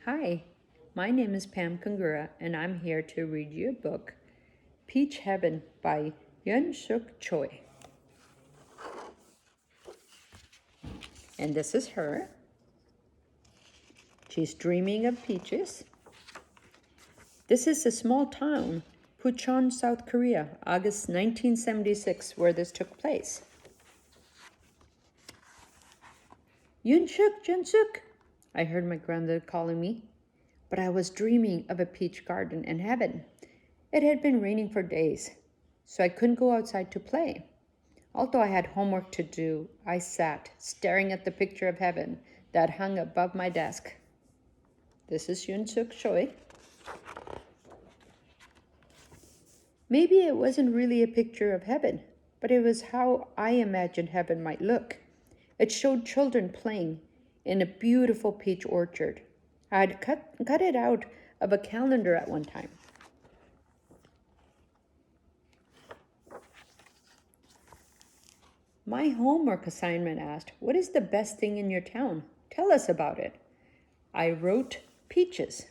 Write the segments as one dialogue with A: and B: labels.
A: Hi, my name is Pam K, and I'm here to read your book, Peach Heaven by Yangsook Choi. And this is her. She's dreaming of peaches. This is a small town, Puchon, South Korea, August 1976, where this took place. Yunshuk, I heard my grandmother calling me. But I was dreaming of a peach garden in heaven. It had been raining for days, so I couldn't go outside to play. Although I had homework to do, I sat staring at the picture of heaven that hung above my desk. This is Yangsook Choi. Maybe it wasn't really a picture of heaven, but it was how I imagined heaven might look. It showed children playing in a beautiful peach orchard. I had cut it out of a calendar at one time. My homework assignment asked, "What is the best thing in your town? Tell us about it." I wrote peaches.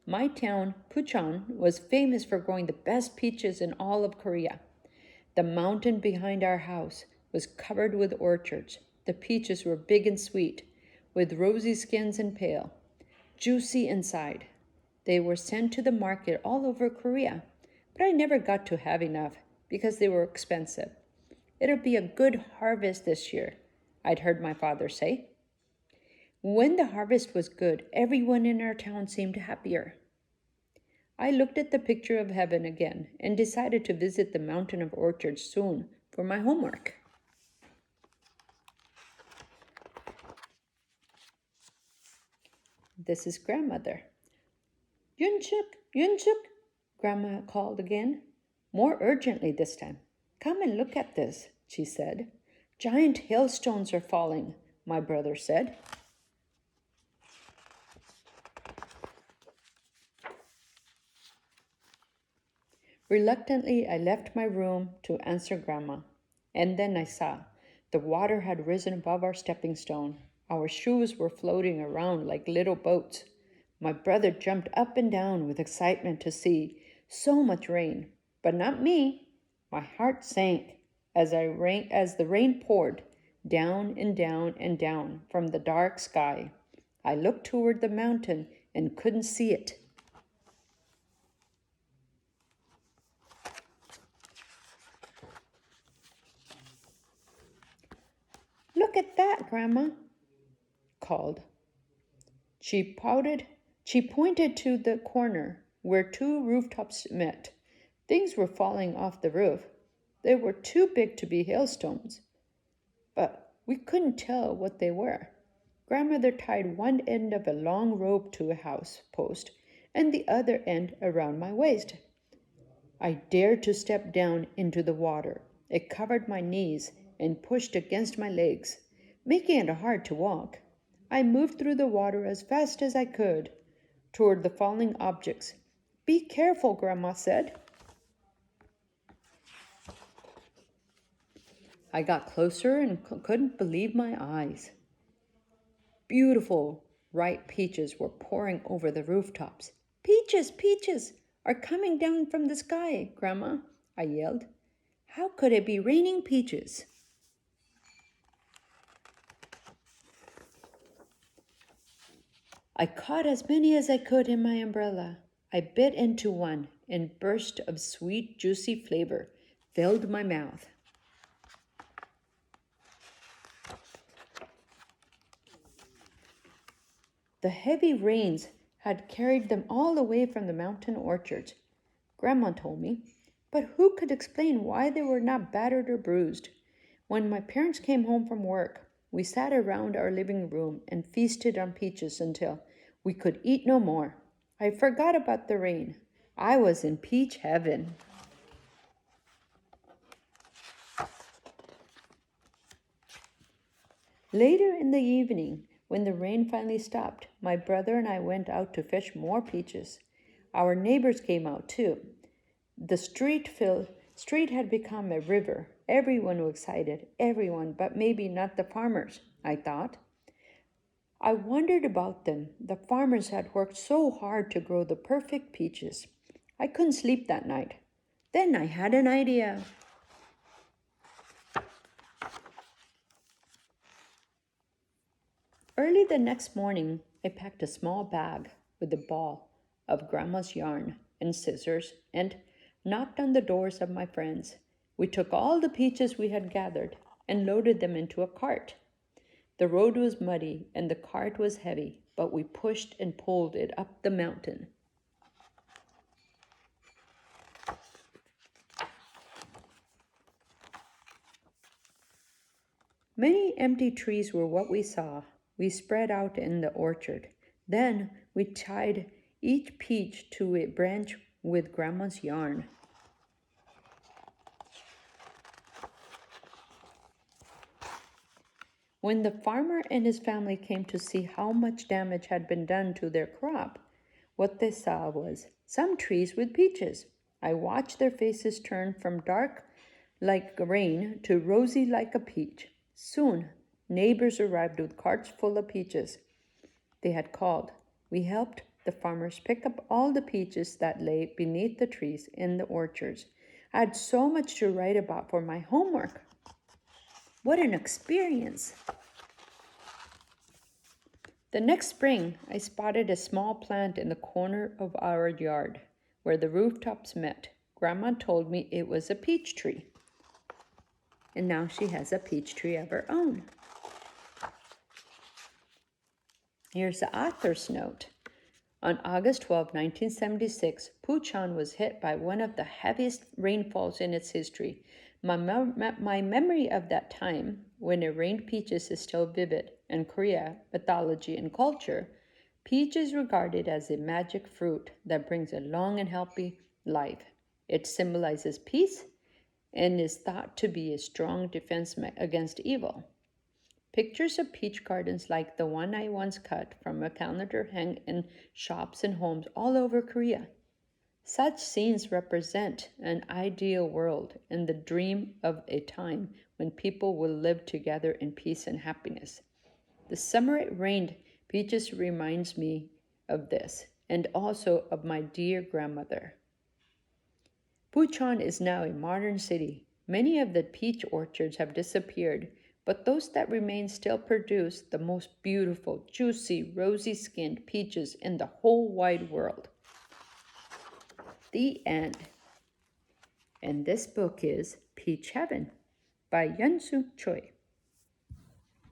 A: My town, Puchon, was famous for growing the best peaches in all of Korea. The mountain behind our house was covered with orchards. The peaches were big and sweet, with rosy skins and pale, juicy inside. They were sent to the market all over Korea, but I never got to have enough because they were expensive. "It'll be a good harvest this year," I'd heard my father say. When the harvest was good, everyone in our town seemed happier. I looked at the picture of heaven again and decided to visit the mountain of orchards soon for my homework. This is grandmother. Yunshuk, Grandma called again, more urgently this time. "Come and look at this," she said. "Giant hailstones are falling," my brother said. Reluctantly, I left my room to answer Grandma, and then I saw the water had risen above our stepping stone. Our shoes were floating around like little boats. My brother jumped up and down with excitement to see so much rain, but not me. My heart sank as the rain poured down and down and down from the dark sky. I looked toward the mountain and couldn't see it. "Look at that, Grandma," called. She pointed to the corner where two rooftops met. Things were falling off the roof. They were too big to be hailstones, but we couldn't tell what they were. Grandmother tied one end of a long rope to a house post and the other end around my waist. I dared to step down into the water. It covered my knees and pushed against my legs, making it hard to walk. I moved through the water as fast as I could toward the falling objects. "Be careful," Grandma said. I got closer and couldn't believe my eyes. Beautiful, ripe peaches were pouring over the rooftops. Peaches are coming down from the sky, Grandma," I yelled. "How could it be raining peaches?" I caught as many as I could in my umbrella. I bit into one, and burst of sweet, juicy flavor filled my mouth. The heavy rains had carried them all away from the mountain orchards, Grandma told me, but who could explain why they were not battered or bruised? When my parents came home from work, we sat around our living room and feasted on peaches until we could eat no more. I forgot about the rain. I was in peach heaven. Later in the evening, when the rain finally stopped, my brother and I went out to fish more peaches. Our neighbors came out too. The street had become a river. Everyone was excited, everyone, but maybe not the farmers, I thought. I wondered about them. The farmers had worked so hard to grow the perfect peaches. I couldn't sleep that night. Then I had an idea. Early the next morning, I packed a small bag with a ball of Grandma's yarn and scissors and knocked on the doors of my friends. We took all the peaches we had gathered and loaded them into a cart. The road was muddy and the cart was heavy, but we pushed and pulled it up the mountain. Many empty trees were what we saw. We spread out in the orchard. Then we tied each peach to a branch with Grandma's yarn. When the farmer and his family came to see how much damage had been done to their crop, what they saw was some trees with peaches. I watched their faces turn from dark like rain to rosy like a peach. Soon, neighbors arrived with carts full of peaches. They had called. We helped the farmers pick up all the peaches that lay beneath the trees in the orchards. I had so much to write about for my homework. What an experience! The next spring, I spotted a small plant in the corner of our yard where the rooftops met. Grandma told me it was a peach tree. And now she has a peach tree of her own. Here's the author's note. On August 12, 1976, Puchan was hit by one of the heaviest rainfalls in its history. My memory of that time, when it rained peaches, is still vivid. In Korea, mythology, and culture, peach is regarded as a magic fruit that brings a long and healthy life. It symbolizes peace and is thought to be a strong defense against evil. Pictures of peach gardens like the one I once cut from a calendar hang in shops and homes all over Korea. Such scenes represent an ideal world and the dream of a time when people will live together in peace and happiness. The summer it rained peaches reminds me of this and also of my dear grandmother. Puchon is now a modern city. Many of the peach orchards have disappeared, but those that remain still produce the most beautiful, juicy, rosy-skinned peaches in the whole wide world. The end. And this book is Peach Heaven by Yangsook Choi.